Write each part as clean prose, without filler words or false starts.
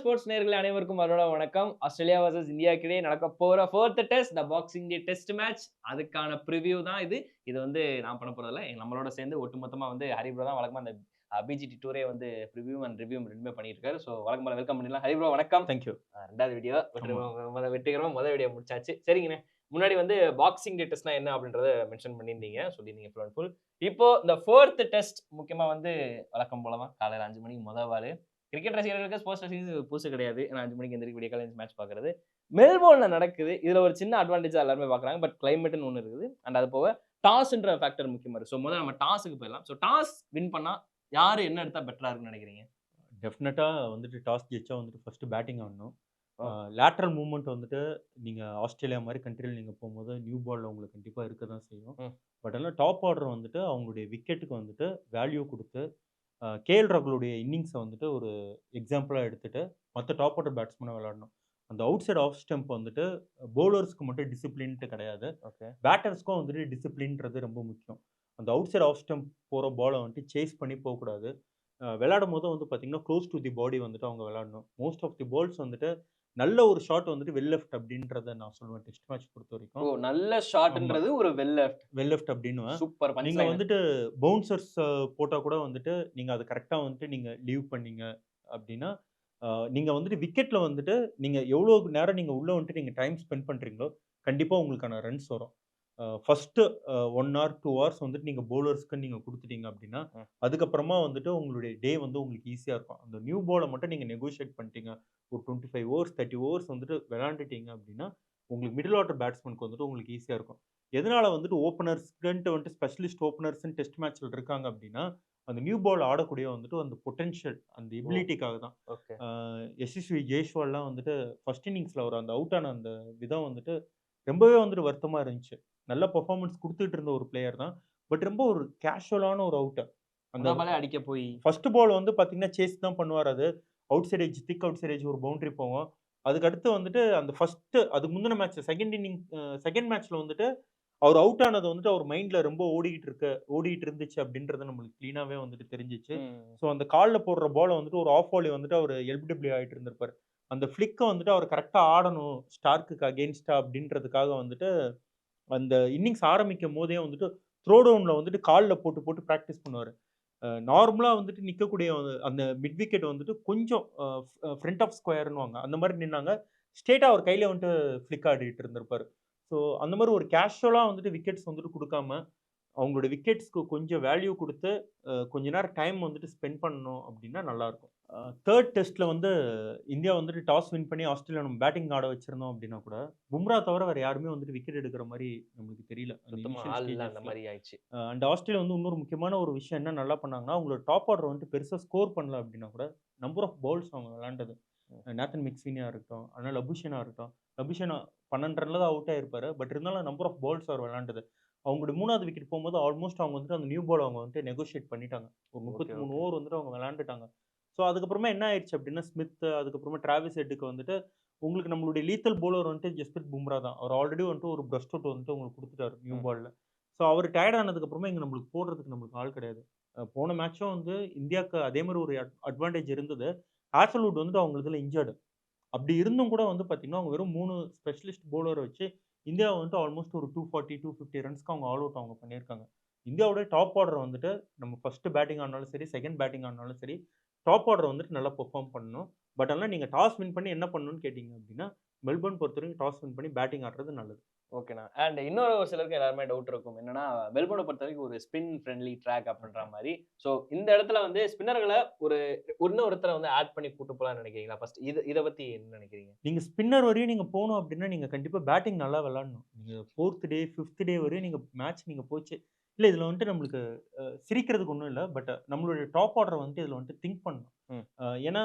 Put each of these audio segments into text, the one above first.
Sports நேயர்களே அனைவருக்கும் மறுபடியும் வணக்கம். ஆஸ்திரேலியா வர்சஸ் இந்தியாவுக்கு இடையே நடக்கப் போற 4த் டெஸ்ட், த பாக்ஸிங் டே டெஸ்ட் மேட்ச். அதுக்கான பிரிவியூ தான் இது. இது வந்து நான் பண்ண போறதில்ல. நம்மளோட சேர்ந்து ஒட்டுமொத்தமா வந்து ஹரி ப்ரோ தான் வழக்கமா அந்த பிஜிடி டூரே வந்து பிரிவியூ அண்ட் ரிவ்யூ 2மே பண்ணிட்டு இருக்காரு. ஸோ வழக்கம் போல வெல்கம் பண்ணிடலாம். ஹரி ப்ரோ வணக்கம். Thank you. 2வது வீடியோ ஆமா. வெற்றிகரமா முதல் வீடியோ முடிச்சாச்சு. சரிங்கண்ணே. முன்னாடி வந்து பாக்ஸிங் டே டெஸ்ட்னா என்ன அப்படின்றத மென்ஷன் பண்ணியிருந்தீங்க. சொல்லியிருந்தீங்க ஃபுல் அண்ட் ஃபுல். இப்போ இந்த 4த் டெஸ்ட் முக்கியமா வந்து வழக்கம் போல தான் காலையில 5 மணிக்கு மொத பாலு. கிரிக்கெட் ரசிகர்களுக்கு, ஸ்போர்ட்ஸ் ரசிகர்களுக்கு புதுசு கிடையாது. ஏன்னா 5 மணிக்கு எந்திரிச்சு விடிய காலையில மேட்ச் பார்க்குறது. மெல்போர்ன்ல நடக்குது. இதுல ஒரு சின்ன அட்வான்டேஜா எல்லாருமே பார்க்குறாங்க. பட் கிளைமேட்ன்னு ஒண்ணு இருக்குது. அண்ட் அது போக டாஸ்ன்ற ஃபேக்டர் முக்கியமா இருக்கு. ஸோ முதல்ல நம்ம டாஸ்க்கு போயிடலாம். ஸோ டாஸ் வின் பண்ணா யாரு என்ன எடுத்தா பெட்டரா இருக்கும்னு நினைக்கிறீங்க? டெஃபினட்டா வந்துட்டு டாஸ் ஜெயிச்சா வந்துட்டு ஃபர்ஸ்ட் பேட்டிங் ஆடணும். ஓ! லேட்டரல் மூவ்மெண்ட் வந்துட்டு நீங்க ஆஸ்திரேலியா மாரி கண்ட்ரில நீங்க போம்போது நியூ பால்ல உங்களுக்கு கண்டிப்பா இருக்க தான் செய்யும். ம். பட் ஆனா டாப் ஆர்டர் வந்துட்டு அவங்களுடைய விக்கெட்டுக்கு வந்துட்டு வேல்யூ குடுத்து, கேஎல் ராகுலுடைய இன்னிங்ஸ வந்துட்டு ஒரு எக்ஸாம்பிளா எடுத்துட்டு, மத்த டாப் ஆர்டர் பேட்ஸ்மேன விளையாடணும். அந்த அவுட் சைட் ஆஃப் ஸ்டம்ப் வந்துட்டு பவுலர்ஸ்க்கு மட்டும் டிசிப்ளின்ட்டு கிடையாது. ஓகே. பேட்டர்ஸ்க்கும் வந்துட்டு டிசிப்ளின்றது ரொம்ப முக்கியம். அந்த அவுட் சைட் ஆஃப் ஸ்டம்ப் போற பால வந்துட்டு சேஸ் பண்ணி போக்கூடாது. விளையாடும்போது வந்து பார்த்தீங்கன்னா, க்ளோஸ் டூ தி பாடி வந்துட்டு அவங்க விளையாடணும். மோஸ்ட் ஆஃப் தி பால்ஸ் வந்துட்டு நல்ல ஒரு ஷாட் வந்துட்டு வெல் லெஃப்ட் அப்டின்றத நான் சொல்லுவேன் டெஸ்ட் மேட்ச் பொறுத்தவரைக்கும். ஓ! நல்ல ஆமா. ஷாட்ன்றது ஒரு வெல் லெஃப்ட். வெல் லெஃப்ட் அப்டின்னுவேன். சூப்பர் பஞ்ச் நீங்க லைனர். வந்துட்டு பவுன்சர்ஸ் போட்டா கூட வந்துட்டு நீங்க அத கரெக்ட்டா வந்துட்டு நீங்க லீவ் பண்ணீங்க அப்டின்னா, நீங்க வந்துட்டு விக்கெட்ல வந்துட்டு நீங்க எவ்ளோ நேரம் நீங்க உள்ள வந்துட்டு நீங்க டைம் ஸ்பெண்ட் பண்றீங்களோ, கண்டிப்பா உங்களுக்கான ரன்ஸ் வரும். ஃபர்ஸ்ட்டு 1 ஹார், 2 ஹார்ஸ் வந்துட்டு நீங்க பவுலர்ஸ்க்குன்னு நீங்க குடுத்துட்டீங்க அப்டின்னா, ம். அதுக்கப்புறமா வந்துட்டு உங்களுடைய டே வந்து உங்களுக்கு ஈஸியா இருக்கும். அந்த நியூ பால மட்டும் நீங்க நெகோஷியேட் பண்ணிட்டீங்க. ஒரு 25 ஓவர்ஸ், 30 ஓவர்ஸ் வந்துட்டு விளையாண்டுட்டீங்க அப்டின்னா, உங்களுக்கு மிடில் ஆர்டர் பேட்ஸ்மேன்க்கு வந்துட்டு உங்களுக்கு ஈஸியா இருக்கும். எதனால வந்துட்டு ஓப்பனர்ஸ்க்குன்ட்டு வந்துட்டு ஸ்பெஷலிஸ்ட் ஓப்பனர்ஸ்ன்னு டெஸ்ட் மேட்ச்ல இருக்காங்க அப்டின்னா, அந்த நியூ பால் ஆடக்கூடிய வந்துட்டு அந்த பொட்டன்ஷியல், அந்த ஓ! எபிலிட்டிக்காக தான். ஓகே. ஆ எஸ்எஸ்வி ஜெய்ஸ்வால்லாம் வந்துட்டு ஃபர்ஸ்ட் இன்னிங்ஸ்ல அவர் அந்த அவுட் ஆன அந்த விதம் வந்துட்டு ரொம்பவே வந்துட்டு வருத்தமா இருந்துச்சு. நல்ல பெர்ஃபார்மன்ஸ் குடுத்துட்டு இருந்த ஒரு பிளேயர் தான். பட் ரொம்ப ஒரு கேஷுவலான ஒரு அவுட். அந்த மொத பாலே அடிக்க போயி ஃபர்ஸ்ட் பால் வந்து பார்த்தீங்கன்னா, சேஸ் தான் பண்ணுவாரு அது. அவுட் சைட் எட்ஜ், திக் அவுட் சைட் எட்ஜ் ஒரு பவுண்டரி போகும். அதுக்கு அடுத்து வந்துட்டு அந்த அதுக்கு முந்தின மேட்ச் செகண்ட் இன்னிங் செகண்ட் மேட்ச்ல வந்துட்டு அவர் அவுட் ஆனது வந்துட்டு அவர் மைண்ட்ல ரொம்ப ஓடிட்டு இருந்துச்சு அப்படின்றது நம்மளுக்கு கிளீனாவே வந்துட்டு தெரிஞ்சுச்சு. ம். ஸோ அந்த கால்ல போடுற பால வந்துட்டு ஒரு ஆஃப் வாலி வந்துட்டு அவரு எல்பிடபிள்யூ ஆயிட்டு இருந்திருப்பாரு. அந்த ஃபிளிக்க வந்துட்டு அவர் கரெக்ட்டா ஆடணும் ஸ்டார்க்குக்கு அகைன்ஸ்ட்டா அப்படின்றதுக்காக வந்துட்டு அந்த இன்னிங்ஸ் ஆரம்பிக்கும்போதே வந்துட்டு த்ரோ டவுன்ல வந்துட்டு கால்ல போட்டு போட்டு பிராக்டிஸ் பண்ணுவாரு. நார்மலா வந்துட்டு நிக்கக்கூடிய அந்த மிட் விக்கெட் வந்துட்டு கொஞ்சம் ஃப்ரண்ட் ஆஃப் ஸ்கொயர்ன்னுவாங்க. அந்த மாரி நின்னாங்க. ஸ்ட்ரெய்ட்டா அவர் கையில வந்துட்டு ஃப்ளிக் ஆடிட்டு இருந்திருப்பாரு. ஸோ அந்த மாரி ஒரு கேஷுவலா வந்துட்டு விக்கெட்ஸ் வந்துட்டு குடுக்காம, அவங்களோட விக்கெட்ஸ்க்கு கொஞ்சம் வேல்யூ குடுத்து, கொஞ்ச நேரம் டைம் வந்துட்டு ஸ்பெண்ட் பண்ணணும் அப்டின்னா நல்லாருக்கும். 3 டெஸ்ட்ல வந்து இந்தியா வந்துட்டு டாஸ் வின் பண்ணி ஆஸ்திரேலியா நம்ம பேட்டிங் ஆட வச்சிருந்தோம் அப்டின்னா கூட, பும்ரா தவிர வேற யாருமே வந்துட்டு விக்கெட் எடுக்கிற மாரி நம்மளுக்கு தெரியல. அந்த சுத்தமா இனிஷியல் ஆள் இல்ல அந்த ஸ்டேஜஸ்ல. மாரி ஆயிடுச்சு. அண்ட் ஆஸ்திரேலியா வந்து இன்னொரு முக்கியமான ஒரு விஷயம் என்ன நல்லா பண்ணாங்கன்னா, அவங்களோட டாப் ஆர்டர் வந்துட்டு பெருசா ஸ்கோர் பண்ணல அப்டின்னா கூட, நம்பர் ஆஃப் பவுல்ஸ் அவங்க விளையாண்டது. ம். நேத்தன் மெக்ஸ்வினியா இருக்கட்டும், அதனால லபுஷனா இருக்கட்டும். லபுஷனா 12 ரன்ல தான் அவுட் ஆயிருப்பாரு. பட் இருந்தாலும் நம்பர் ஆஃப் பவுல்ஸ் அவர் விளையாண்டது. அவங்களுடைய 3வது விக்கெட் போம்போது ஆல்மோஸ்ட் அவங்க வந்துட்டு அந்த நியூ பால் அவங்க வந்துட்டு நெகோஷியேட் பண்ணிட்டாங்க. ஒரு ஓகே, 33 ஓகே. ஓவர் வந்துட்டு அவங்க விளையாண்டுட்டாங்க. ஸோ அதுக்கப்புறமா என்ன ஆயிருச்சு அப்டின்னா, ஸ்மித் அதுக்கப்புறமா டிராவிஸ் ஹெட்டுக்கு வந்துட்டு உங்களுக்கு நம்மளுடைய லீத்தல் பவுலர் வந்துட்டு ஜஸ்பிரித் பும்ரா தான். அவர் ஆல்ரெடி வந்துட்டு ஒரு பிரஸ்ட் அவுட் வந்துட்டு உங்களுக்கு குடுத்துட்டாரு நியூ ம். பால்ல. ஸோ அவரு டயர்ட் ஆனதுக்கு அப்புறமா இங்க நம்மளுக்கு போடுறதுக்கு ஆள் கிடையாது. போன மேட்சும் வந்து இந்தியாக்கு அதே மாரி ஒரு அட்வான்டேஜ் இருந்தது. ஹேசல்வுட் வந்துட்டு அவங்க இதுல இன்ஜர்ட். அப்படி இருந்தும் கூட வந்து பார்த்தீங்கன்னா, அவங்க வெறும் 3 ஸ்பெஷலிஸ்ட் பவுலர வச்சு இந்தியாவ வந்துட்டு ஆல்மோஸ்ட் ஒரு 240, 250 ரன்ஸ்க்கு அவங்க ஆல் அவுட் அவங்க பண்ணியிருக்காங்க. இந்தியாவோட டாப் ஆர்டர் வந்துட்டு நம்ம ஃபர்ஸ்ட் பேட்டிங் ஆடுனாலும் சரி, செகண்ட் பேட்டிங் ஆடுனாலும் சரி, டாப் ஆர்டர் வந்துட்டு நல்லா பெர்ஃபார்ம் பண்ணணும். பட் ஆனா நீங்க டாஸ் வின் பண்ணி என்ன பண்ணணும்னு கேட்டீங்க அப்படின்னா, மெல்போர்ன் பொறுத்தவரைக்கும் டாஸ் வின் பண்ணி பேட்டிங் ஆடுறது நல்லது. ஓகேண்ணா. அண்ட் இன்னொரு ஒரு சிலருக்கு எல்லாருமே டவுட் இருக்கும். என்னன்னா, மெல்போர்ன பொறுத்தவரைக்கும் ஒரு ஸ்பின் ஃப்ரெண்ட்லி ட்ராக் அப்படின்ற ஓகே. மாரி. ஸோ இந்த இடத்துல வந்து ஸ்பின்னர்கள ஒரு இன்னொருத்தர வந்து ஆட் பண்ணி கூட்டு போலாம்னு நினைக்கிறீங்களா? ஃபர்ஸ்ட் இத பத்தி என்ன நினைக்கிறீங்க? நீங்க ஸ்பின்னர் வரையும் நீங்க போணும் அப்டின்னா, நீங்க கண்டிப்பா பேட்டிங் நல்லா விளையாடணும். நீங்க 4த் டே, 5த் டே வரையும் நீங்க மேட்ச் நீங்க போச்சு இல்ல இதுல வந்துட்டு நம்மளுக்கு சிரிக்கிறதுக்கு ஒண்ணும் இல்ல. பட் நம்மளுடைய டாப் ஆர்டர் வந்துட்டு இதுல வந்துட்டு திங்க் பண்ணணும். ம். ஏன்னா,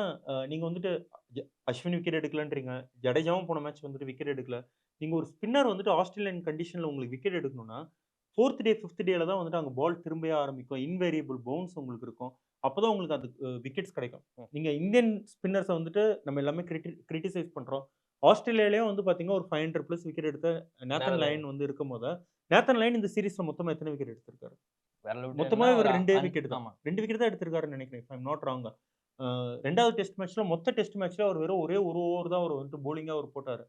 நீங்க வந்துட்டு ஜ அஸ்வின் விக்கெட் எடுக்கலன்றீங்க. ஜடேஜாவும் போன மேட்ச் வந்துட்டு விக்கெட் எடுக்கல. நீங்க ஒரு ஸ்பின்னர் வந்துட்டு ஆஸ்திரேலியன் கண்டிஷன்ல உங்களுக்கு விக்கெட் எடுக்கணும்னா, 4த் டே, 5த் டேல தான் வந்துட்டு அங்க பால் திரும்பவே ஆரம்பிக்கும். இன்வேரியபிள் பவுன்ஸ் உங்களுக்கு இருக்கும். அப்பதான் உங்களுக்கு அந்த விக்கெட்ஸ் கிடைக்கும். ம். நீங்க இந்தியன் ஸ்பின்னர்ஸ வந்துட்டு நம்ம எல்லாமே கிரிட்டிசைஸ் பண்றோம். ஆஸ்திரேலியாலயும் வந்து பார்த்தீங்கன்னா, ஒரு 500 பிளஸ் விக்கெட் எடுத்த நேத்தன் நெதர்லாண்ட் லயன் வந்து இருக்கும்போது, நேத்தன் லயன் இந்த சீரிஸ்ல மொத்தமா எத்தன விக்கெட் எடுத்திருக்காரு? விரல விட்டு எண்ணுனா மொத்தமாவே ஒரு ஒரு 2 5 விக்கெட் தான். ஆமா. 2 விக்கெட் தான் எடுத்திருக்காருன்னு நெனைக்கிறேன். If I am not wrong. 2வது டெஸ்ட் மேட்ச்ல மொத்த டெஸ்ட் மேட்ச்ல அவர் வெறும் ஒரே ஒரு ஓவர் தான் அவர் வந்துட்டு பவுலிங்கா அவர் போட்டாரு.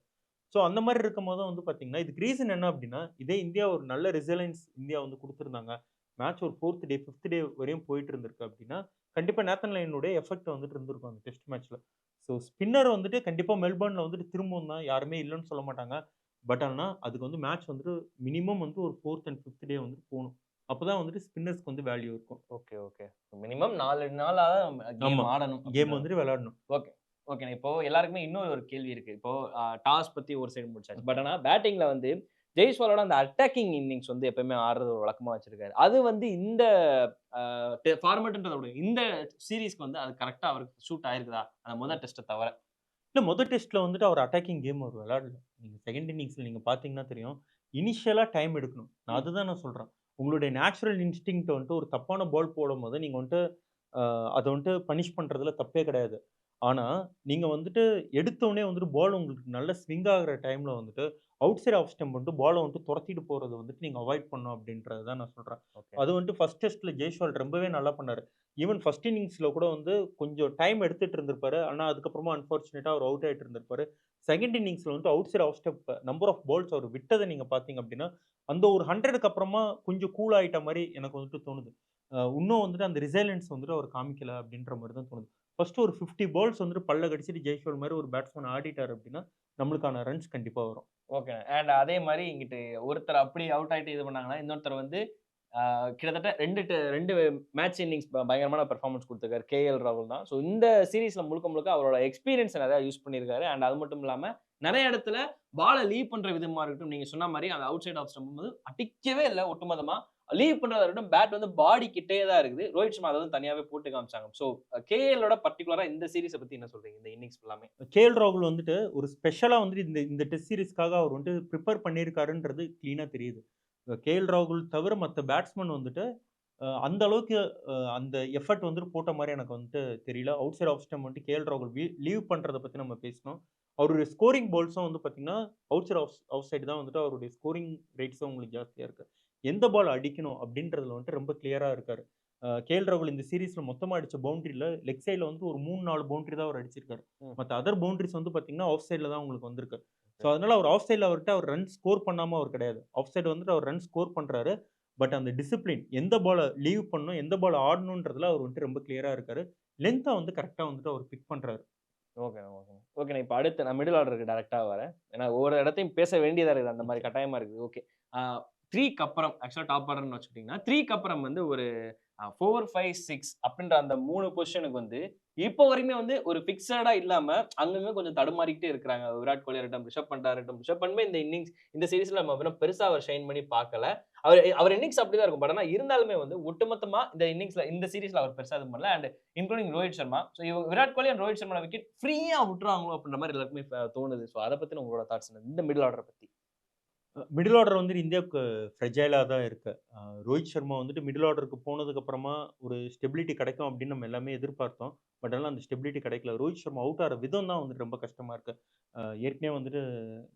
ஸோ அந்த மாரி இருக்கும்போது வந்து பார்த்தீங்கன்னா, இதுக்கு ரீசன் என்ன அப்டின்னா, இதே இந்தியா ஒரு நல்ல ரெசிலியன்ஸ் இந்தியா வந்து குடுத்திருந்தாங்க. மேட்ச் ஒரு 4த் டே, 5த் டே வரையும் போயிட்டு இருந்திருக்கு அப்டின்னா, கண்டிப்பா நேத்தன் லைனுடைய எஃபெக்ட் வந்துட்டு இருந்திருக்கும் அந்த டெஸ்ட் மேட்ச்ல. ஸோ ஸ்பின்னர் வந்துட்டு கண்டிப்பா மெல்பர்ன்ல வந்துட்டு திரும்பவும் தான் யாருமே இல்லன்னு சொல்ல மாட்டாங்க. பட் ஆனா, அதுக்கு வந்து மேட்ச் வந்துட்டு மினிமம் வந்து ஒரு 4த் அண்ட் 5த் டே வந்துட்டு போணும். அப்பதான் வந்துட்டு ஸ்பின்னர்ஸ்க்கு வந்து வேல்யூ இருக்கும். Okay, okay. மினிமம் 4 நாளாவது கேம் ஆமா. ஆடணும் கேம் அப்படின்றது. வந்துட்டு விளையாடணும். ஓகே. ஓகேண்ணே. இப்போ எல்லாருக்குமே இன்னொரு ஒரு கேள்வி இருக்கு. இப்போ டாஸ் பத்தி ஒரு சைடு முடிச்சாச்சு. பட் ஆனா பேட்டிங்ல வந்து ஜெய்ஸ்வாலோட அந்த அட்டாக்கிங் இன்னிங்ஸ் வந்து எப்பவுமே ஆடுறது ஒரு வழக்கமா வச்சிருக்காரு. அது வந்து இந்த அ ஃபார்மேட்ன்றத விட இந்த சீரிஸ்க்கு வந்து அது கரெக்ட்டா அவருக்கு சூட் ஆயிருக்குதா? அந்த முதல் டெஸ்ட்ட தவிர. இல்ல முதல் டெஸ்ட்ல வந்துட்டு அவர் அட்டாக்கிங் கேம் அவர் விளையாடல. நீங்க 2ண்ட் இன்னிங்ஸ்ல நீங்க பார்த்தீங்கன்னா தெரியும். இனிஷியலா டைம் எடுக்கணும். ம். அதுதான் நான் சொல்றேன். உங்களுடைய நேச்சுரல் இன்ஸ்டிங்க்ட் வந்துட்டு ஒரு தப்பான பால் போடும்போது நீங்க வந்துட்டு அ அத வந்துட்டு பனிஷ் பண்றதுல தப்பே கிடையாது. ஆனா, நீங்க வந்துட்டு எடுத்தோனே வந்துட்டு பால் உங்களுக்கு நல்ல ஸ்விங் ஆகுற டைம்ல வந்துட்டு, அவுட் சைட் ஆஃப் ஸ்டம்ப் வந்துட்டு பால வந்துட்டு தொரத்திட்டு போறத வந்துட்டு நீங்க அவாய்ட் பண்ணணும் அப்படின்றத தான் நான் சொல்றேன். ஓகே. அது வந்துட்டு ஃபர்ஸ்ட் டெஸ்ட்ல ஜெய்ஸ்வால் ரொம்பவே நல்லா பண்ணாரு. ஈவன் ஃபர்ஸ்ட் இன்னிங்ஸ்ல கூட வந்து கொஞ்சம் டைம் எடுத்துட்டு இருந்திருப்பாரு. ஆனா, அதுக்கப்புறமா அன்பார்ச்சுனேட்டா அவர் அவுட் ஆயிட்டு இருந்திருப்பாரு. 2ண்ட் இன்னிங்ஸ்ல வந்துட்டு outside off stump number of balls அவர் விட்டத நீங்க பார்த்தீங்க அப்படின்னா, அந்த ஒரு 100க்கு அப்புறமா கொஞ்சம் கூல் ஆயிட்ட மாரி எனக்கு வந்துட்டு தோணுது. இன்னும் வந்துட்டு அந்த ரிசைலன்ஸ் வந்துட்டு அவர் காமிக்கல அப்படின்ற மாரி தான் தோணுது. ஃபர்ஸ்ட் ஒரு 50 பால்ஸ் வந்துட்டு பல்ல கடிச்சிட்டு ஜெய்ஸ்வால் மாரி ஒரு பேட்ஸ்மேன் ஆடிட்டாரு அப்படின்னா, நம்மளுக்கான ரன்ஸ் கண்டிப்பா வரும். ஓகே. அண்ட் அதே மாரி இங்கிட்டு ஒருத்தர் அப்படி அவுட் ஆயிட்டு இது பண்ணாங்கன்னா, இன்னொருத்தர் வந்து கிட்டத்தட்ட 2 மேட்ச் இன்னிங்ஸ் பயங்கரமான பெர்ஃபார்மன்ஸ் குடுத்திருக்காரு. கேஎல் ராகுல் தான். ஸோ இந்த சீரிஸ்ல முழுக்க முழுக்க அவரோட எக்ஸ்பீரியன்ஸ நெறைய யூஸ் பண்ணியிருக்காரு. அண்ட் அது மட்டும் இல்லாம நெறைய இடத்துல பால லீவ் பண்ற விதமா இருக்கட்டும், நீங்க சொன்ன மாரி அந்த அவுட் சைட் ஆஃப் ஸ்டம்ப் வந்து அடிக்கவே இல்ல ஒட்டுமொத்தமா. லீவ் பண்றதா இருக்கட்டும், பேட் வந்து பாடி கிட்டயே தான் இருக்குது. ரோஹித் சர்மா அத வந்து தனியாவே போட்டு காமிச்சாங்க. ஸோ கேஎல்லோட பர்ட்டிகுலரா இந்த சீரிஸ பத்தி என்ன சொல்றீங்க? இந்த இன்னிங்ஸ் ஃபுல்லாமே. கேஎல் ராகுல் வந்துட்டு ஒரு ஸ்பெஷலா வந்துட்டு இந்த இந்த டெஸ்ட் சீரிஸ்க்காக அவர் வந்துட்டு பிரிப்பேர் பண்ணியிருக்காருன்றது கிளீனா தெரியுது. கேஎல் ராகுல் தவிர மத்த பேட்ஸ்மேன் வந்துட்டு அந்த அளவுக்கு அந்த எஃபோர்ட் வந்துட்டு போட்ட மாரி எனக்கு வந்துட்டு தெரியல. அவுட் சைட் ஆஃப் ஸ்டம்ப் வந்துட்டு கேஎல் ராகுல் லீவ் பண்றத பத்தி நம்ம பேசினோம். அவருடைய ஸ்கோரிங் பால்ஸும் வந்து பார்த்தீங்கன்னா, அவுட் சைட் ஆஃப் சைட் தான் வந்துட்டு அவருடைய ஸ்கோரிங் ரேட்ஸும் உங்களுக்கு ஜாஸ்தியா இருக்கு. எந்த பால் அடிக்கணும் அப்படின்றதுல வந்துட்டு ரொம்ப கிளியரா இருக்காரு. கேஎல் ராகுல் இந்த சீரிஸ்ல மொத்தமா அடிச்ச பவுண்டரில லெக் சைட்ல வந்து ஒரு 3, 4 பவுண்டரி தான் அவர் அடிச்சிருக்காரு. ம். மத்த அதர் பவுண்டரீஸ் வந்து பார்த்தீங்கன்னா, ஆஃப் சைட்ல தான் உங்களுக்கு வந்திருக்கு. So, okay. அதனால அவர் ஆஃப் சைட்ல அவர்ட்ட அவர் ரன் ஸ்கோர் பண்ணாம அவர் கிடையாது. ஆஃப் சைட் வந்துட்டு அவர் ரன் ஸ்கோர் பண்றாரு. பட் அந்த டிசிப்ளின் எந்த பால லீவ் பண்ணணும், எந்த பால ஆடணுன்றதுல அவர் வந்துட்டு ரொம்ப கிளியரா இருக்காரு. லென்த்தா வந்து கரெக்ட்டா வந்துட்டு அவர் பிக் பண்றாரு. ஓகேண்ணே, ஓகேண்ணே. ஓகேண்ணே. இப்ப அடுத்து நான் மிடில் ஆர்டருக்கு டைரக்ட்டா வரேன். ஏன்னா ஒவ்வொரு இடத்தையும் பேச வேண்டியதா இருக்குது. அந்த மாரி நிச்சயம். கட்டாயமா இருக்குது. ஓகே. ஆ 3க்கு அப்புறம் ஆக்சுவலா டாப் ஆர்டர்ன்னு வச்சுக்கிட்டீங்கன்னா, 3க்கு அப்புறம் வந்து ஒரு 4, 5, 6 அப்படின்ற அந்த 3 பொசிஷனுக்கு வந்து இப்போ வரைக்குமே வந்து ஒரு பிக்ஸடா இல்லாம அங்கங்க கொஞ்சம் தடுமாறிக்கிட்டே இருக்கிறாங்க. விராட் கோலியா இருக்கட்டும், ரிஷப் பண்டா இருக்கட்டும். ரிஷப் பண்ட்மே இந்த இன்னிங்ஸ் இந்த சீரிஸ்ல நம்ம இன்னும் பெருசா அவர் ஷைன் பண்ணி பார்க்கல. அவர் இன்னிங்ஸ் அப்படிதான் இருக்கும். பட் ஆனா இருந்தாலுமே வந்து ஒட்டுமொத்தமா இந்த இன்னிங்ஸ்ல இந்த சீரிஸ்ல அவர் பெருசா எதுவும் பண்ணல. And including Rohit Sharma. So Virat Kohli and Rohit Sharma wicket ஃப்ரீயா விட்டுருவாங்களோ அப்படின்ற மாரி எல்லாருக்குமே தோணுது. ஸோ அத பத்தின உங்களோட தாட்ஸ் என்ன? இந்த மிடில் ஆர்டர பத்தி. மிடில் ஆர்டர் வந்துட்டு இந்தியாவுக்கு ஃப்ரெஜைலா தான் இருக்கு. ரோஹித் சர்மா வந்துட்டு மிடில் ஆர்டருக்கு போனதுக்கு அப்புறமா ஒரு ஸ்டெபிலிட்டி கிடைக்கும் அப்படின்னு நம்ம எல்லாமே எதிர்பார்த்தோம். பட் ஆனா அந்த ஸ்டெபிலிட்டி கிடைக்கல. ரோஹித் சர்மா அவுட் ஆற விதம் தான் வந்துட்டு ரொம்ப கஷ்டமா இருக்கு. ஏற்கனவே வந்துட்டு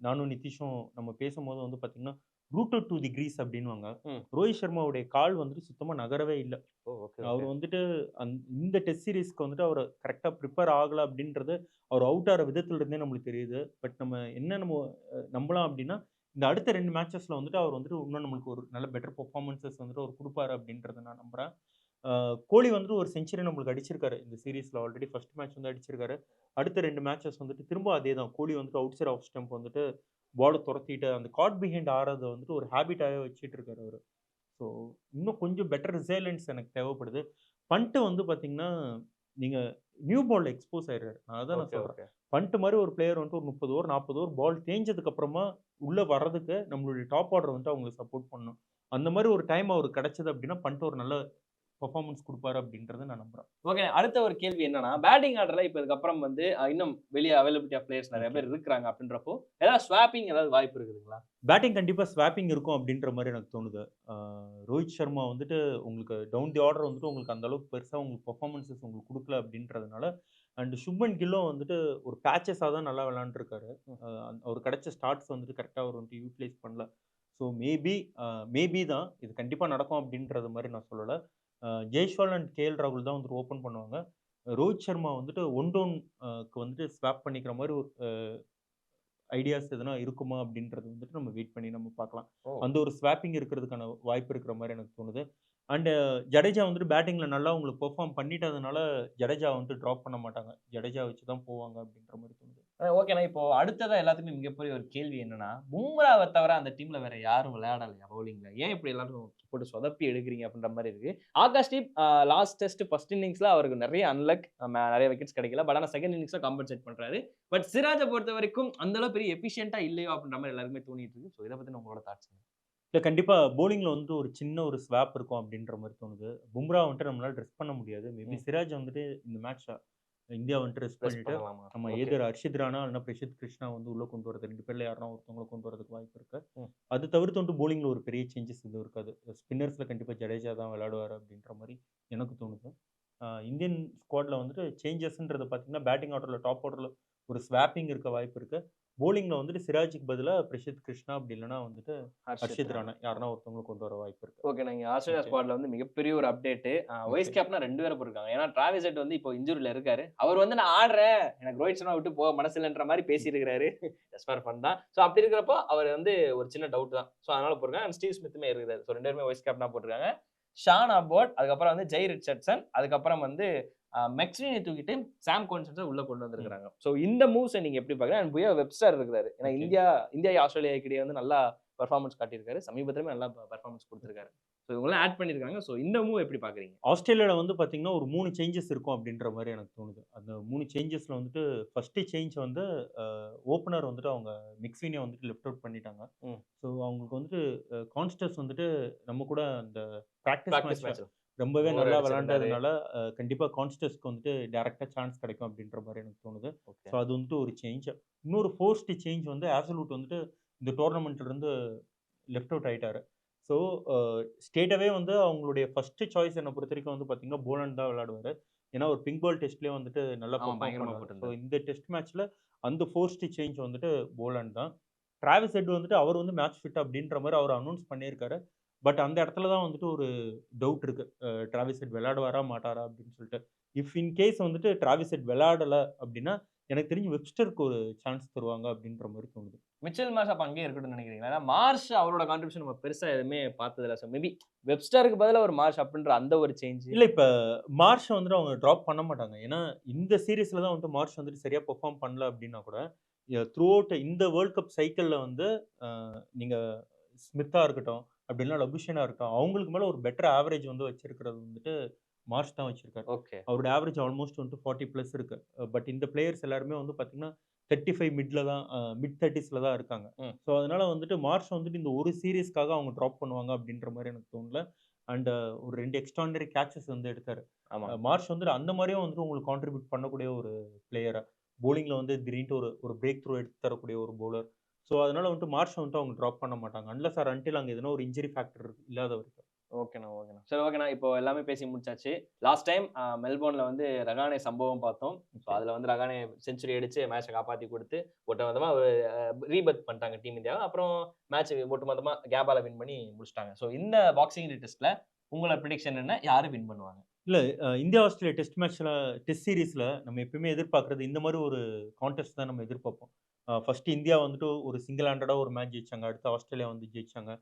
நானும் நிதிஷும் நம்ம பேசும்போது வந்து பார்த்தீங்கன்னா, ரூட்டட் டூ தி கிரீஸ் அப்படின்னுவாங்க. ம். ரோஹித் சர்மாவுடைய கால் வந்துட்டு சுத்தமா நகரவே இல்ல. ஓ! ஓகே, அவர் ஓகே. வந்துட்டு இந்த டெஸ்ட் சீரிஸ்க்கு வந்துட்டு அவரு கரெக்ட்டா பிரிப்பேர் ஆகல அப்படின்றது, அவர் அவுட் ஆற விதத்துல இருந்தே நம்மளுக்கு தெரியுது. பட் நம்ம நம்பலாம் அப்படின்னா, இந்த அடுத்த 2 மேட்சஸ்ல வந்துட்டு அவர் வந்துட்டு இன்னும் நம்மளுக்கு ஒரு நல்ல பெட்டர் பெர்ஃபார்மன்ஸஸ் வந்துட்டு அவர் குடுப்பாரு அப்படின்றத நான் நம்புறேன். கோலி வந்துட்டு ஒரு செஞ்சுரி நம்மளுக்கு அடிச்சிருக்காரு. இந்த சீரிஸ்ல ஆல்ரெடி ஃபர்ஸ்ட் மேட்ச் வந்து அடிச்சிருக்காரு. அடுத்த 2 மேட்சஸ் வந்துட்டு திரும்ப அதே தான். கோலி வந்துட்டு அவுட் சைட் ஆஃப் ஸ்டம்ப் வந்துட்டு பால தொரத்திட்டு அந்த காட் பிஹைண்ட் ஆடுறத வந்துட்டு ஒரு ஹேபிட்டாவே வச்சுட்டு இருக்காரு அவரு. ஸோ, இன்னும் கொஞ்சம் பெட்டர் ரிசைலன்ஸ் எனக்கு தேவைப்படுது. பண்ட் வந்து பார்த்தீங்கன்னா, நீங்க நியூ பால்ல எக்ஸ்போஸ் ஆயிடுறாரு. அதான் நான் ஓகே, சொல்றேன். ஓகே. பண்ட் மாரி ஒரு பிளேயர் வந்துட்டு ஒரு 30 ஓவர், 40 ஓவர் பால் தேய்ஞ்சதுக்கு அப்புறமா உள்ள வர்றதுக்கு நம்மளுடைய டாப் ஆர்டர் வந்துட்டு அவங்களுக்கு சப்போர்ட் பண்ணணும். அந்த மாரி ஒரு டைம் அவருக்கு கிடைச்சது அப்டின்னா, பண்ட் ஒரு நல்ல பெர்ஃபார்மன்ஸ் குடுப்பாரு அப்டின்றத நான் நம்புறேன். ஓகே. அடுத்த ஒரு கேள்வி என்னன்னா, பேட்டிங் ஆர்டர்ல இப்ப இதுக்கப்புறம் வந்து இன்னும் வெளிய அவைலபிலிட்டி ஆஃப் பிளேயர்ஸ் நெறைய பேர் நிச்சயம். இருக்கிறாங்க அப்படின்றப்போ, ஏதாவது ஸ்வாப்பிங் ஏதாவது வாய்ப்பு இருக்குதுங்களா? பேட்டிங் கண்டிப்பா ஸ்வாப்பிங் இருக்கும் அப்டின்ற மாரி எனக்கு தோணுது. ஆ ரோஹித் சர்மா வந்துட்டு உங்களுக்கு டவுன் தி ஆர்டர் வந்துட்டு உங்களுக்கு அந்த அளவுக்கு பெருசா உங்களுக்கு பெர்ஃபார்மன்ஸஸ் உங்களுக்கு குடுக்கல அப்டின்றதுனால, அண்ட் சுப்மன் கில்லும் வந்துட்டு ஒரு பேச்சஸா தான் நல்லா விளையாண்டுருக்காரு. ம். அவருக்கு கிடைச்ச ஸ்டார்ட்ஸ் வந்துட்டு கரெக்ட்டா அவர் வந்துட்டு யூட்டிலைஸ் பண்ணல. ஸோ மேபி தான் இது கண்டிப்பா நடக்கும் அப்டின்றது மாரி நான் சொல்லல. ஜெய்ஸ்வால் அண்ட் கேஎல் ராகுல் தான் வந்துட்டு ஓப்பன் பண்ணுவாங்க. ரோஹித் சர்மா வந்துட்டு ஒன் டவுன் வந்துட்டு ஸ்வாப் பண்ணிக்கிற மாதிரி ஒரு ஐடியாஸ் எதனா இருக்குமா அப்படின்றது வந்துட்டு நம்ம வெயிட் பண்ணி நம்ம பார்க்கலாம். ஓ! அந்த ஒரு ஸ்வாப்பிங் இருக்கிறதுக்கான வாய்ப்பு இருக்கிற மாரி எனக்கு தோணுது. அண்ட் ஜடேஜா வந்துட்டு பேட்டிங்ல நல்லா உங்களுக்கு பெர்ஃபார்ம் பண்ணிட்டதுனால, ஜடேஜா வந்துட்டு ட்ராப் பண்ண மாட்டாங்க. ஜடேஜா வச்சு தான் போவாங்க அப்படின்ற மாரி தோணுது. ஓகேண்ணா. இப்போ அடுத்ததா எல்லாத்துக்குமே மிகப்பெரிய ஒரு கேள்வி என்னன்னா, பும்ராவ தவிர அந்த டீம்ல வேற யாரும் விளையாடலையா பவுலிங்ல? ஏன் இப்படி எல்லாரும் போட்டு சொதப்பி எடுக்குறீங்க அப்படின்ற மாரி இருக்கு. ஆகாஷ்தீப் லாஸ்ட் டெஸ்ட் ஃபர்ஸ்ட் இன்னிங்ஸ்ல அவருக்கு நெறைய அன்லக் நெறைய விக்கெட்ஸ் கிடைக்கல. பட் ஆனா செகண்ட் இன்னிங்ஸ்ல காம்பன்சேட் பண்றாரு. பட் சிராஜ பொறுத்தவரைக்கும் அந்த அளவு பெரிய எஃபிஷியன்ட்டா இல்லையோ அப்படின்ற மாரி எல்லாருக்குமே தோணிட்டு இருக்கு. ஸோ இத பத்தின உங்களோட தாட்ஸ் என்ன? இல்ல கண்டிப்பா பவுலிங்ல வந்துட்டு ஒரு சின்ன ஒரு ஸ்வாப் இருக்கும் அப்படின்ற மாரி தோணுது. பும்ரா வந்துட்டு நம்மளால ரெஸ்ட் பண்ண முடியாது. மேபி ம். சிராஜ் வந்துட்டு இந்த மேட்ச் இந்தியா வந்துட்டு ரெஸ்ட் பிரெஸ் பண்ணிட்டு, பண்ணலாமா? நம்ம ஓகே. எய்தர் ஹர்ஷித் ராணா இல்லன்னா பிரசித் கிருஷ்ணா வந்து உள்ள கொண்டு வரது 2 பேர்ல யாருனா ஒருத்தவங்கள கொண்டு வரதுக்கு வாய்ப்பு இருக்கு. ம். அது தவிர்த்து வந்துட்டு பவுலிங்ல ஒரு பெரிய சேஞ்சஸ் எதுவும் இருக்காது. ஸ்பின்னர்ஸ்ல கண்டிப்பா ஜடேஜா தான் விளையாடுவாரு அப்படின்ற மாரி எனக்கு தோணுது. இந்தியன் ஸ்குவாட்ல வந்துட்டு சேஞ்சஸ்ன்றது பார்த்தீங்கன்னா, பேட்டிங் ஆர்டர்ல டாப் ஆர்டர்ல ஒரு ஸ்வாப்பிங் இருக்க வாய்ப்பு இருக்கு. பவுலிங்ல வந்துட்டு சிராஜுக்கு பதிலா பிரசித் கிருஷ்ணா அப்படி இல்லன்னா வந்துட்டு ஹர்ஷித் ஹர்ஷித் ராணா. ராணா யாருனா ஒருத்தவங்கள கொண்டு வர வாய்ப்பு இருக்கு. ஓகே. நீங்க ஆஸ்திரேலியா ஓகே, ஸ்குவாட்ல வந்து மிகப்பெரிய ஒரு அப்டேட். Wise okay. கேப்டனா 2 பேர போட்டுருக்காங்க. ஏன்னா டிராவிஸ் ஹெட் வந்து இப்போ இன்ஜூரில இருக்காரு. அவர் வந்து நான் ஆடுறேன். எனக்கு ரோஹித் சர்மா விட்டு போக மனசு இல்லன்ற மாரி பேசியிருக்கிறாரு. ஜஸ்ட் ஃபார் ஃபன் தான். சோ அப்படி இருக்கிறப்போ அவர் வந்து ஒரு சின்ன டவுட் தான். சோ அதனால போட்டுருக்காங்க. அண்ட் ஸ்டீவ் ஸ்மித்துமே இருக்கிறாரு. சோ 2 பேருமே வைஸ் கேப்டனா போட்டுருக்காங்க. ஷான் அபோட், அதுக்கப்புறம் வந்து ஜெய் ரிச்சர்ட்சன், அதுக்கப்புறம் வந்து மெக்ஸ்வீனை தூக்கிட்டு சாம் கொன்சன்ஸ உள்ள கொண்டு ம். வந்திருக்காங்க. சோ இந்த மூவ்ஸ நீங்க எப்படி பார்க்குறீங்க? அண்ட் புயோ வெப்ஸ்டர் இருக்கிறாரு. ஏன்னா ஓகே. இந்தியா ஆஸ்திரேலியா இடையே வந்து நல்லா பெர்ஃபார்மன்ஸ் காட்டியிருக்காரு. சமீபத்திலயுமே நல்லா பெர்ஃபார்மன்ஸ் குடுத்திருக்காரு. சோ இவங்கலாம் ஆட் பண்ணியிருக்காங்க. சோ இந்த மூவ் எப்படி பார்க்குறீங்க? ஆஸ்திரேலியால வந்து பார்த்தீங்கன்னா, ஒரு 3 சேஞ்சஸ் இருக்கும் அப்படின்ற மாரி எனக்கு தோணுது. அந்த 3 சேஞ்சஸ்ல வந்துட்டு ஃபர்ஸ்ட் சேஞ்ச் வந்து அ ஓப்பனர் வந்துட்டு அவங்க மிக்ஸ்வினிய வந்துட்டு லெஃப்ட் அவுட் பண்ணிட்டாங்க. ம். ஸோ அவங்களுக்கு வந்துட்டு கான்ஸ்டஸ் வந்துட்டு நம்ம கூட அந்த பிராக்டிஸ் பிராக்டிஸ் மேட்ச்ல மேட்ச்ல ரொம்பவே ஓவர் நல்லா அடிச்சிருந்தாரு. விளையாண்டதுனால, கண்டிப்பா கான்ஸ்டஸ்க்கு வந்துட்டு டைரக்ட்டா சான்ஸ் கிடைக்கும் அப்படின்ற மாரி எனக்கு தோணுது. So okay. அது வந்துட்டு ஒரு சேஞ்ச். இன்னொரு ஃபோர்ஸ்ட் சேஞ்ச் வந்து ஆப்சல்யூட் வந்துட்டு இந்த டோர்னமெண்ட்ல இருந்து லெஃப்ட் அவுட் ஆயிட்டாரு. ஸோ அ ஸ்ட்ரெய்ட்டாவே வந்து அவங்களுடைய ஃபர்ஸ்ட் சாய்ஸ் என்ன பொறுத்தவரைக்கும் வந்து பார்த்தீங்கன்னா, போலண்ட் தான் விளையாடுவாரு. ஏன்னா, ஒரு பிங்க் பால் டெஸ்ட்லயே வந்துட்டு நல்லா ஆமா, பெர்ஃபார்ம் பயங்கரமா பண்ணாரு. ஸோ போட்டிருந்தாரு. இந்த டெஸ்ட் மேட்ச்ல அந்த ஃபோர்ஸ்ட் சேஞ்ச் வந்துட்டு போலண்ட் தான். டிராவிஸ் ஹெட் வந்துட்டு அவர் வந்து மேட்ச் ஃபிட் அப்படின்ற மாரி அவர் அனவுன்ஸ் பண்ணியிருக்காரு. பட் அந்த இடத்துல தான் வந்துட்டு ஒரு டவுட் இருக்கு. டிராவிஸ் ஹெட் விளையாடுவாரா? மாட்டாரா? அப்படின்னு சொல்லிட்டு. இஃப் இன் கேஸ் வந்துட்டு டிராவிஸ் ஹெட் விளையாடல அப்படின்னா, எனக்கு தெரிஞ்சு வெப்ஸ்டருக்கு ஒரு சான்ஸ் தருவாங்க அப்படின்ற மாரி தோணுது. மிச்சல் மார்ஷ் அப்ப அங்கேயே இருக்கட்டும்னு நினைக்கிறீங்களா? ஏன்னா மார்ஷ் அவரோட கான்ட்ரிபியூஷன் நம்ம பெருசா எதுவுமே பார்த்ததில்ல. சோ மேபி வெப்ஸ்டருக்கு பதிலா ஒரு மார்ஷ் அப்படின்ற அந்த ஒரு சேஞ்ச். இல்ல இப்ப மார்ஷ வந்துட்டு அவங்க ட்ராப் பண்ண மாட்டாங்க. ஏன்னா, இந்த சீரிஸ்ல தான் வந்துட்டு மார்ஷ் வந்துட்டு சரியா பெர்ஃபார்ம் பண்ணல அப்டின்னா கூட, த்ரூ அவுட் இந்த வேர்ல்ட் கப் சைக்கிள்ல வந்து அ நீங்க ஸ்மித்தா இருக்கட்டும், அப்டி இல்லனா லபுஷனா இருக்கட்டும், அவங்களுக்கு மேல ஒரு பெட்டர் ஆவரேஜ் வந்து வச்சிருக்கிறது வந்துட்டு மார்ஷ் தான் வச்சிருக்காரு. ஓகே. அவரோட ஆவரேஜ் ஆல்மோஸ்ட் வந்துட்டு 40 பிளஸ் இருக்கு. பட் இந்த பிளேயர்ஸ் எல்லாருமே வந்து பார்த்தீங்கன்னா, 35 மிட்ல தான் மிட் 30ஸ்ல தான் இருக்காங்க. ம். ஸோ அதனால வந்துட்டு மார்ஷ் வந்துட்டு இந்த ஒரு சீரிஸ்க்காக அவங்க ட்ராப் பண்ணுவாங்க அப்டின்ற மாரி எனக்கு தோணல. அண்ட் ஒரு 2 எக்ஸ்ட்ரார்டினரி கேட்சஸ் வந்து எடுத்தாரு. ஆமாங்க. மார்ஷ் வந்துட்டு அந்த மாரியும் வந்துட்டு உங்களுக்கு கான்ட்ரிபியூட் பண்ணக்கூடிய ஒரு பிளேயரா, பவுலிங்ல வந்து திடீர்ன்ட்டு ஒரு ஒரு பிரேக் த்ரூ எடுத்து தரக்கூடிய ஒரு பவுலர். ஸோ அதனால வந்துட்டு மார்ஷ வந்துட்டு அவங்க ட்ராப் பண்ண மாட்டாங்க. அன்லெஸ் ஆர் அன்டில் அங்க எதனா ஒரு இன்ஜுரி ஃபேக்டர் இல்லாத வரைக்கும். ஓகேண்ணா. சரி ஓகேண்ணா. இப்போ எல்லாமே பேசி முடிச்சாச்சு. லாஸ்ட் டைம் மெல்போர்ன்ல வந்து ரஹானே சம்பவம் பார்த்தோம். So okay. அதுல வந்து ரஹானே செஞ்சுரி அடிச்சு மேட்ச காப்பாத்தி குடுத்து, ஒட்டுமொத்தமா ஒரு ரீபர்த் பண்ணிட்டாங்க டீம் இந்தியாவ. அப்புறம் மேட்ச் ஒட்டுமொத்தமா கேபால வின் பண்ணி முடிச்சுட்டாங்க. ஸோ இந்த பாக்ஸிங் டெஸ்ட்ல உங்களோட பிரெடிக்ஷன் என்ன? யாரு வின் பண்ணுவாங்க? இல்ல இந்தியா ஆஸ்திரேலியா டெஸ்ட் சீரிஸ்ல நம்ம எப்பயுமே எதிர்பார்க்கிறது இந்த மாரி ஒரு கான்டெஸ்ட் தான் நம்ம எதிர்பார்ப்போம். ஃபர்ஸ்ட் இந்தியா வந்துட்டு ஒரு சிங்கிள் ஹேண்டடா ஒரு மேட்ச் ஜெயிச்சாங்க. அடுத்து ஆஸ்திரேலியா வந்து ஜெயிச்சாங்க.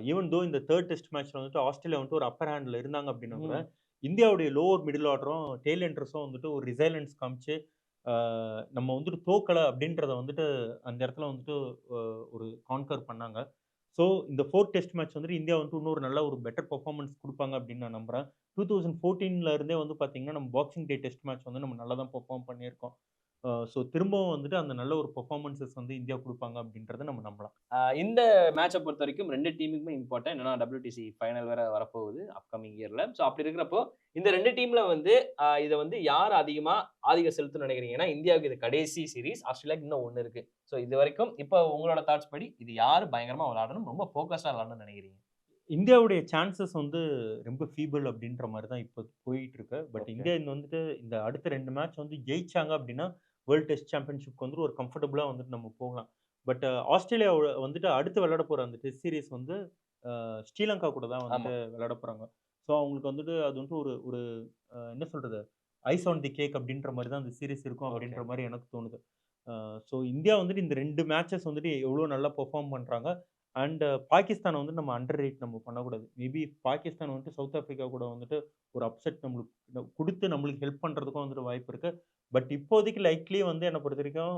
ஈவன் தோ இந்த 3 டெஸ்ட் மேட்ச்ல வந்துட்டு ஆஸ்திரேலியா வந்துட்டு ஒரு அப்பர் ஹேண்ட்ல இருந்தாங்க அப்டின்னா கூட, ம். இந்தியாவுடைய லோவர் மிடில் ஆர்டரும், டெயில் எண்டர்ஸும் வந்துட்டு ஒரு ரிசைலன்ஸ் காமிச்சு, ஆ நம்ம வந்துட்டு தோக்கல அப்டின்றத வந்துட்டு அந்த இடத்துல வந்துட்டு அ ஒரு கான்கர் பண்ணாங்க. ஸோ இந்த 4த் டெஸ்ட் மேட்ச் வந்துட்டு இந்தியா வந்துட்டு இன்னொரு நல்ல ஒரு பெட்டர் பெர்ஃபார்மன்ஸ் குடுப்பாங்க அப்டின்னு நான் நம்புறேன். 2014ல இருந்தே வந்து பார்த்தீங்கன்னா, நம்ம பாக்ஸிங் டே டெஸ்ட் மேட்ச் வந்து நம்ம நல்லா தான் பெர்ஃபார்ம் பண்ணியிருக்கோம். ஸோ திரும்பவும் வந்துட்டு அந்த நல்ல ஒரு பெர்ஃபார்மன்ஸஸ் வந்து இந்தியா குடுப்பாங்க அப்டின்றத நம்ம நம்பலாம். இந்த மேட்ச பொறுத்தவரைக்கும் 2 டீமுக்குமே இம்பார்ட்டன்ட். என்னன்னா WTC ஃபைனல் வேற வரப்போகுது அப்கமிங் இயர்ல. சோ அப்படி இருக்கிறப்போ, இந்த 2 டீம்ல வந்து இத வந்து யார் அதிகமா ஆதிக்கம் செலுத்தும்னு நினைக்கிறீங்க? ஏன்னா இந்தியாவுக்கு இது கடைசி சீரிஸ். ஆஸ்திரேலியாவுக்கு இன்னும் 1 இருக்கு. சோ இதுவரைக்கும் இப்போ உங்களோட தாட்ஸ் படி இது யாரு பயங்கரமா விளையாடணும்? ரொம்ப ஃபோக்கஸ்டா விளையாடணும்னு நினைக்கிறீங்க? இந்தியாவுடைய சான்சஸ் வந்து ரொம்ப ஃபீபிள் அப்டின்ற மாரி தான் இப்ப போயிட்டு இருக்கு. But okay. இந்தியா இந்த வந்துட்டு இந்த அடுத்த 2 மேட்ச் வந்து ஜெயிச்சாங்க அப்டின்னா, வேர்ல்ட் டெஸ்ட் சாம்பியன்ஷிப்க்கு வந்து ஒரு கம்ஃபர்டபுளா வந்துட்டு நம்ம போகலாம். பட் ஆஸ்திரேலியா வந்துட்டு அடுத்து விளையாட போற அந்த டெஸ்ட் சீரிஸ் வந்து ஸ்ரீலங்கா கூட தான் ஆமா. வந்துட்டு விளையாட போறாங்க. ஸோ அவங்களுக்கு வந்துட்டு அது வந்துட்டு ஒரு ஒரு என்ன சொல்றது? ஐஸ் ஆன் தி கேக் அப்படின்ற மாதிரி தான் அந்த சீரிஸ் இருக்கும் ஓகே. அப்படின்ற மாதிரி எனக்கு தோணுது. ஸோ இந்தியா வந்துட்டு இந்த 2 மேட்சஸ் வந்துட்டு எவ்வளோ நல்லா பெர்ஃபார்ம் பண்றாங்க. அண்ட் பாகிஸ்தான வந்து நம்ம அண்டர் ரேட் நம்ம பண்ணக்கூடாது. மேபி பாகிஸ்தான் வந்துட்டு சவுத் ஆஃப்ரிக்கா கூட வந்துட்டு ஒரு அப்செட் நம்மளுக்கு குடுத்து நம்மளுக்கு ஹெல்ப் பண்றதுக்கும் வந்துட்டு வாய்ப்பு இருக்கு. பட் இப்போதைக்கு லைக்லி வந்து என்ன பொறுத்தவரைக்கும்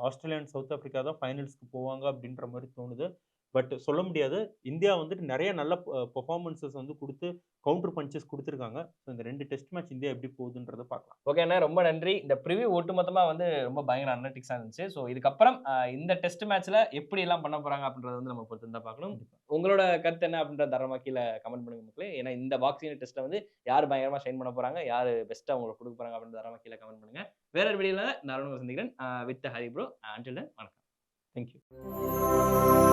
ஆஸ்திரேலியா அண்ட் சவுத் ஆஃப்ரிக்கா தான் ஃபைனல்ஸ்க்கு போவாங்க அப்படின்ற மாரி தோணுது. பட் சொல்ல முடியாது. இந்தியா வந்துட்டு நெறைய நல்ல பெர்ஃபார்மன்ஸஸ் வந்து குடுத்து கவுண்டர் பஞ்ச்சஸ் குடுத்துருக்காங்க. ஸோ இந்த 2 டெஸ்ட் மேட்ச் இந்தியா எப்படி போகுதுன்றத பார்க்கலாம். ஓகே அண்ணா, ரொம்ப நன்றி. இந்த பிரிவ்யூ ஒட்டுமொத்தமா வந்து ரொம்ப பயங்கர அனலிட்டிக்ஸா இருந்துச்சு. ஸோ இதுக்கப்புறம் இந்த டெஸ்ட் மேட்ச்ல எப்படிலாம் பண்ண போறாங்க அப்படின்றத வந்து நம்ம பொறுத்து தான் பார்க்கணும். கண்டிப்பா. உங்களோட கருத்து என்ன அப்படின்றத தாராளமா கீழ கமெண்ட் பண்ணுங்க மக்களே. ஏன்னா இந்த பாக்ஸிங் டெஸ்ட்ல வந்து யார் பயங்கரமா ஷைன் பண்ண போறாங்க, யாரு பெஸ்ட்டா உங்களுக்கு குடுக்க போறாங்க அப்படின்றத தாராளமா கீழ கமெண்ட் பண்ணுங்க. வேற ஒரு வீடியோல நான் உங்களை சந்திக்கிறேன். With Hari bro. Until then வணக்கம். Thank you.